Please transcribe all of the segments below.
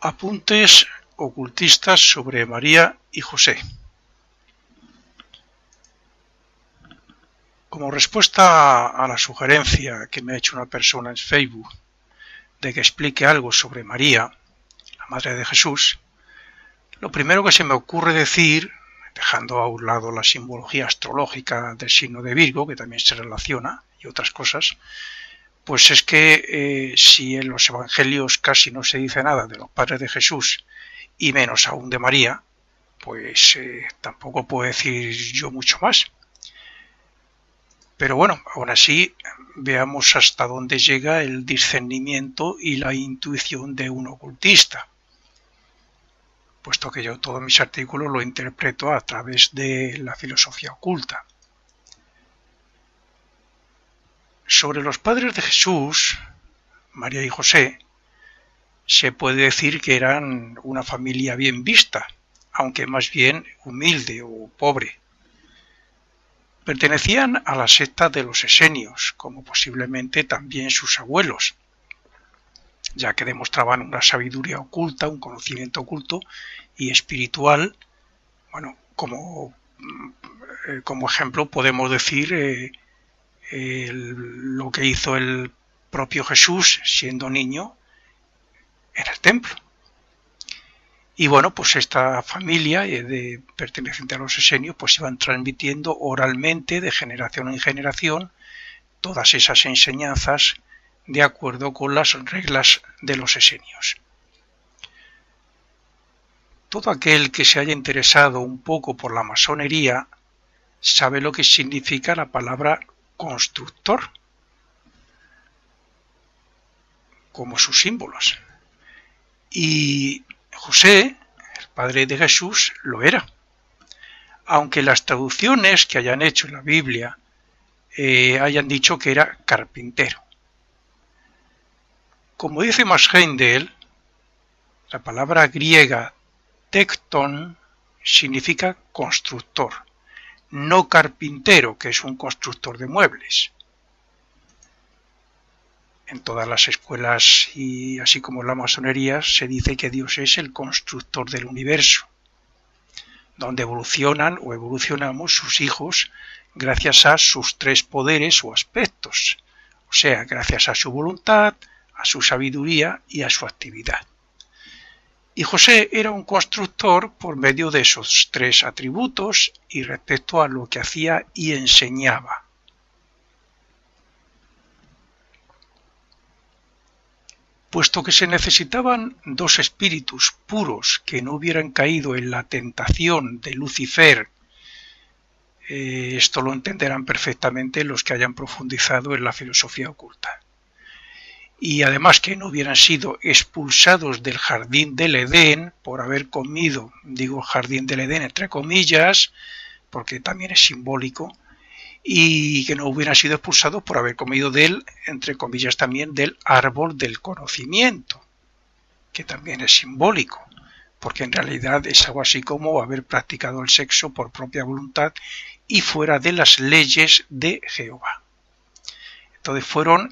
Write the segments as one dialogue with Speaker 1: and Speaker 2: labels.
Speaker 1: Apuntes ocultistas sobre María y José. Como respuesta a la sugerencia que me ha hecho una persona en Facebook de que explique algo sobre María, la Madre de Jesús, lo primero que se me ocurre decir, dejando a un lado la simbología astrológica del signo de Virgo, que también se relaciona, y otras cosas, pues es que si en los evangelios casi no se dice nada de los padres de Jesús y menos aún de María, pues tampoco puedo decir yo mucho más. Pero bueno, aún así veamos hasta dónde llega el discernimiento y la intuición de un ocultista, puesto que yo todos mis artículos lo interpreto a través de la filosofía oculta. Sobre los padres de Jesús, María y José, se puede decir que eran una familia bien vista, aunque más bien humilde o pobre. Pertenecían a la secta de los esenios, como posiblemente también sus abuelos, ya que demostraban una sabiduría oculta, un conocimiento oculto y espiritual. Bueno, como ejemplo podemos decir lo que hizo el propio Jesús siendo niño en el templo. Y bueno, pues esta familia perteneciente a los esenios pues iban transmitiendo oralmente de generación en generación todas esas enseñanzas de acuerdo con las reglas de los esenios. Todo aquel que se haya interesado un poco por la masonería sabe lo que significa la palabra constructor como sus símbolos. Y José, el padre de Jesús, lo era. Aunque las traducciones que hayan hecho en la Biblia hayan dicho que era carpintero. Como dice Max Heindel, la palabra griega tecton significa constructor, no carpintero, que es un constructor de muebles. En todas las escuelas y así como en la masonería se dice que Dios es el constructor del universo, donde evolucionan o evolucionamos sus hijos gracias a sus tres poderes o aspectos, o sea, gracias a su voluntad, a su sabiduría y a su actividad. Y José era un constructor por medio de esos tres atributos y respecto a lo que hacía y enseñaba. Puesto que se necesitaban dos espíritus puros que no hubieran caído en la tentación de Lucifer, esto lo entenderán perfectamente los que hayan profundizado en la filosofía oculta. Y además que no hubieran sido expulsados del jardín del Edén por haber comido, digo jardín del Edén entre comillas, porque también es simbólico, y que no hubieran sido expulsados por haber comido del, entre comillas también, del árbol del conocimiento, que también es simbólico, porque en realidad es algo así como haber practicado el sexo por propia voluntad y fuera de las leyes de Jehová. Entonces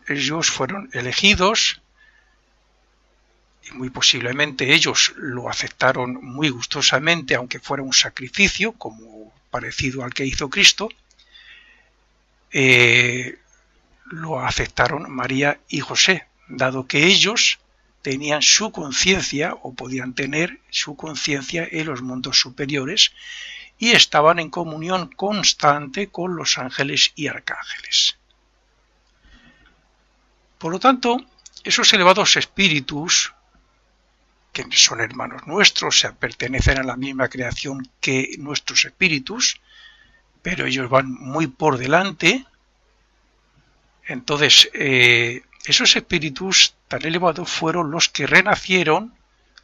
Speaker 1: ellos fueron elegidos y muy posiblemente ellos lo aceptaron muy gustosamente, aunque fuera un sacrificio, como parecido al que hizo Cristo. Lo aceptaron María y José, dado que ellos tenían su conciencia o podían tener su conciencia en los mundos superiores y estaban en comunión constante con los ángeles y arcángeles. Por lo tanto, esos elevados espíritus, que son hermanos nuestros, o sea, pertenecen a la misma creación que nuestros espíritus, pero ellos van muy por delante. Entonces, esos espíritus tan elevados fueron los que renacieron,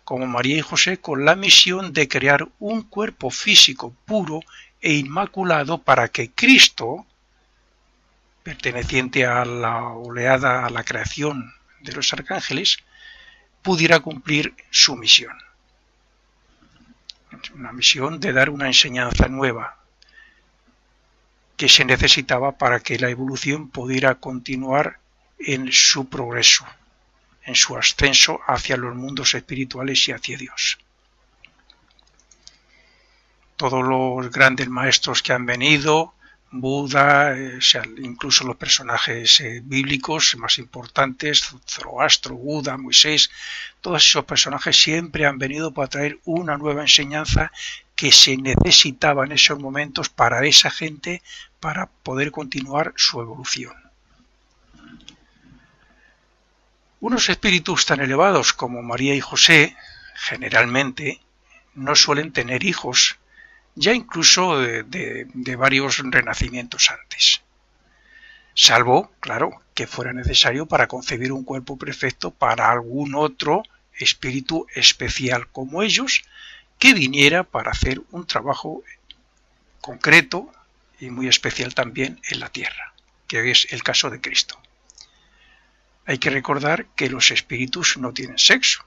Speaker 1: como María y José, con la misión de crear un cuerpo físico puro e inmaculado para que Cristo, perteneciente a la oleada, a la creación de los arcángeles, pudiera cumplir su misión. Una misión de dar una enseñanza nueva, que se necesitaba para que la evolución pudiera continuar en su progreso, en su ascenso hacia los mundos espirituales y hacia Dios. Todos los grandes maestros que han venido, Buda, incluso los personajes bíblicos más importantes, Zoroastro, Buda, Moisés, todos esos personajes siempre han venido para traer una nueva enseñanza que se necesitaba en esos momentos para esa gente, para poder continuar su evolución. Unos espíritus tan elevados como María y José, generalmente, no suelen tener hijos, ya incluso de varios renacimientos antes. Salvo, claro, que fuera necesario para concebir un cuerpo perfecto para algún otro espíritu especial como ellos, que viniera para hacer un trabajo concreto y muy especial también en la tierra, que es el caso de Cristo. Hay que recordar que los espíritus no tienen sexo.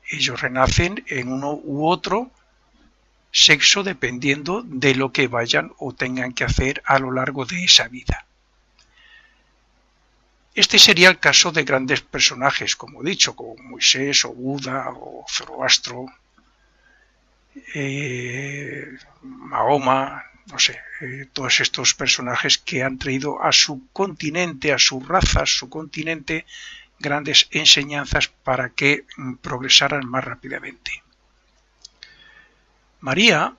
Speaker 1: Ellos renacen en uno u otro sexo dependiendo de lo que vayan o tengan que hacer a lo largo de esa vida. Este sería el caso de grandes personajes, como he dicho, como Moisés o Buda o Zoroastro, Mahoma, no sé, todos estos personajes que han traído a su continente, a su raza, a su continente, grandes enseñanzas para que progresaran más rápidamente. María,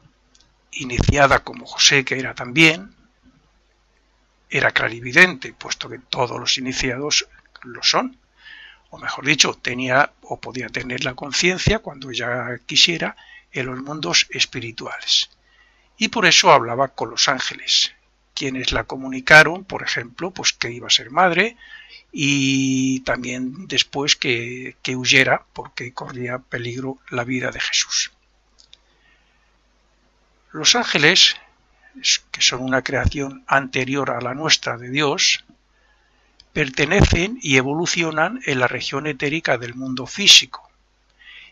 Speaker 1: iniciada como José, que era también, era clarividente, puesto que todos los iniciados lo son, o mejor dicho, tenía o podía tener la conciencia, cuando ella quisiera, en los mundos espirituales. Y por eso hablaba con los ángeles, quienes la comunicaron, por ejemplo, pues que iba a ser madre, y también después que huyera, porque corría peligro la vida de Jesús. Los ángeles, que son una creación anterior a la nuestra de Dios, pertenecen y evolucionan en la región etérica del mundo físico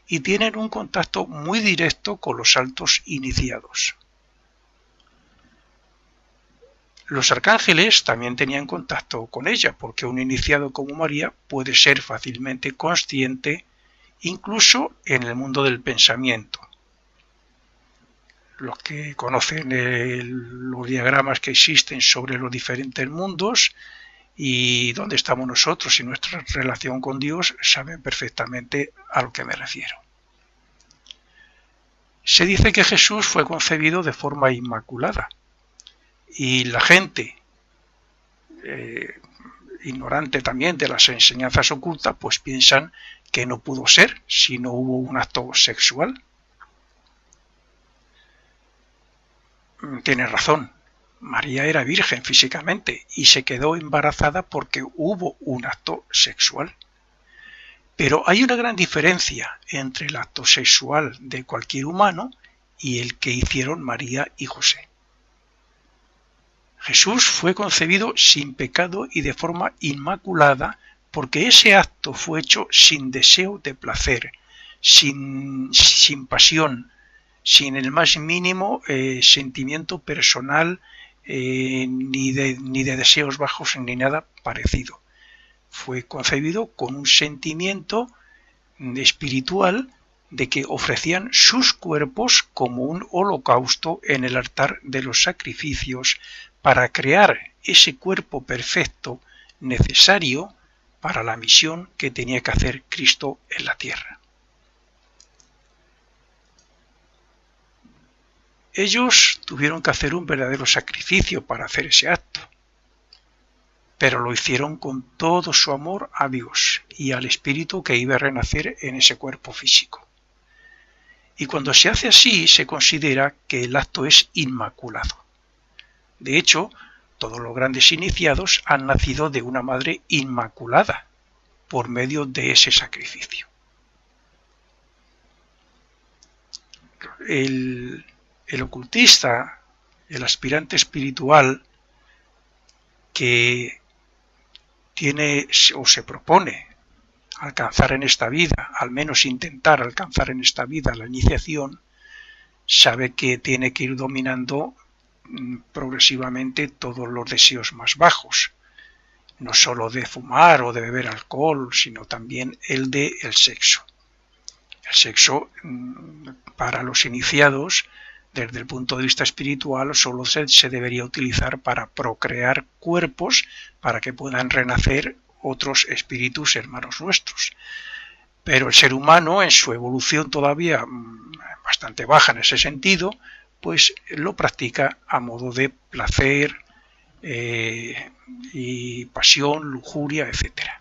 Speaker 1: y tienen un contacto muy directo con los altos iniciados. Los arcángeles también tenían contacto con ella, porque un iniciado como María puede ser fácilmente consciente incluso en el mundo del pensamiento. Los que conocen los diagramas que existen sobre los diferentes mundos y dónde estamos nosotros y nuestra relación con Dios saben perfectamente a lo que me refiero. Se dice que Jesús fue concebido de forma inmaculada y la gente ignorante también de las enseñanzas ocultas pues piensan que no pudo ser si no hubo un acto sexual. Tiene razón, María era virgen físicamente y se quedó embarazada porque hubo un acto sexual. Pero hay una gran diferencia entre el acto sexual de cualquier humano y el que hicieron María y José. Jesús fue concebido sin pecado y de forma inmaculada porque ese acto fue hecho sin deseo de placer, sin pasión, sin el más mínimo sentimiento personal, ni de deseos bajos ni nada parecido. Fue concebido con un sentimiento espiritual de que ofrecían sus cuerpos como un holocausto en el altar de los sacrificios para crear ese cuerpo perfecto necesario para la misión que tenía que hacer Cristo en la tierra. Ellos tuvieron que hacer un verdadero sacrificio para hacer ese acto, pero lo hicieron con todo su amor a Dios y al Espíritu que iba a renacer en ese cuerpo físico. Y cuando se hace así, se considera que el acto es inmaculado. De hecho, todos los grandes iniciados han nacido de una madre inmaculada por medio de ese sacrificio. El ocultista, el aspirante espiritual que tiene o se propone alcanzar en esta vida, al menos intentar alcanzar en esta vida la iniciación, sabe que tiene que ir dominando progresivamente todos los deseos más bajos no solo de fumar o de beber alcohol, sino también el de el sexo. El sexo, para los iniciados, desde el punto de vista espiritual, solo se debería utilizar para procrear cuerpos para que puedan renacer otros espíritus hermanos nuestros. Pero el ser humano, en su evolución todavía bastante baja en ese sentido, pues lo practica a modo de placer y pasión, lujuria, etcétera.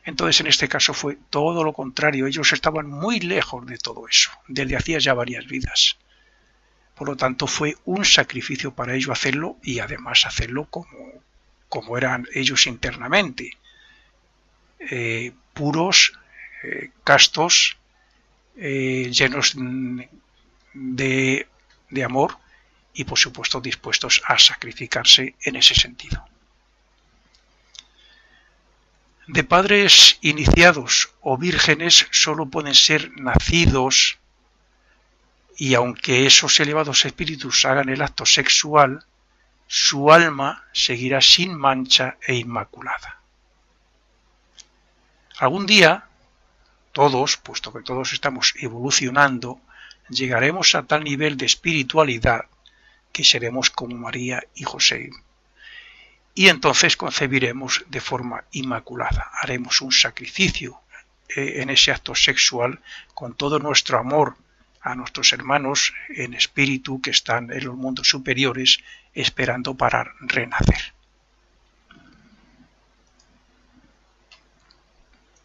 Speaker 1: Entonces, en este caso fue todo lo contrario. Ellos estaban muy lejos de todo eso, desde hacía ya varias vidas. Por lo tanto, fue un sacrificio para ellos hacerlo, y además hacerlo como eran ellos internamente, puros, castos, llenos de amor y, por supuesto, dispuestos a sacrificarse en ese sentido. De padres iniciados o vírgenes solo pueden ser nacidos, y aunque esos elevados espíritus hagan el acto sexual, su alma seguirá sin mancha e inmaculada. Algún día, todos, puesto que todos estamos evolucionando, llegaremos a tal nivel de espiritualidad que seremos como María y José. Y entonces concebiremos de forma inmaculada. Haremos un sacrificio en ese acto sexual con todo nuestro amor a nuestros hermanos en espíritu que están en los mundos superiores esperando para renacer.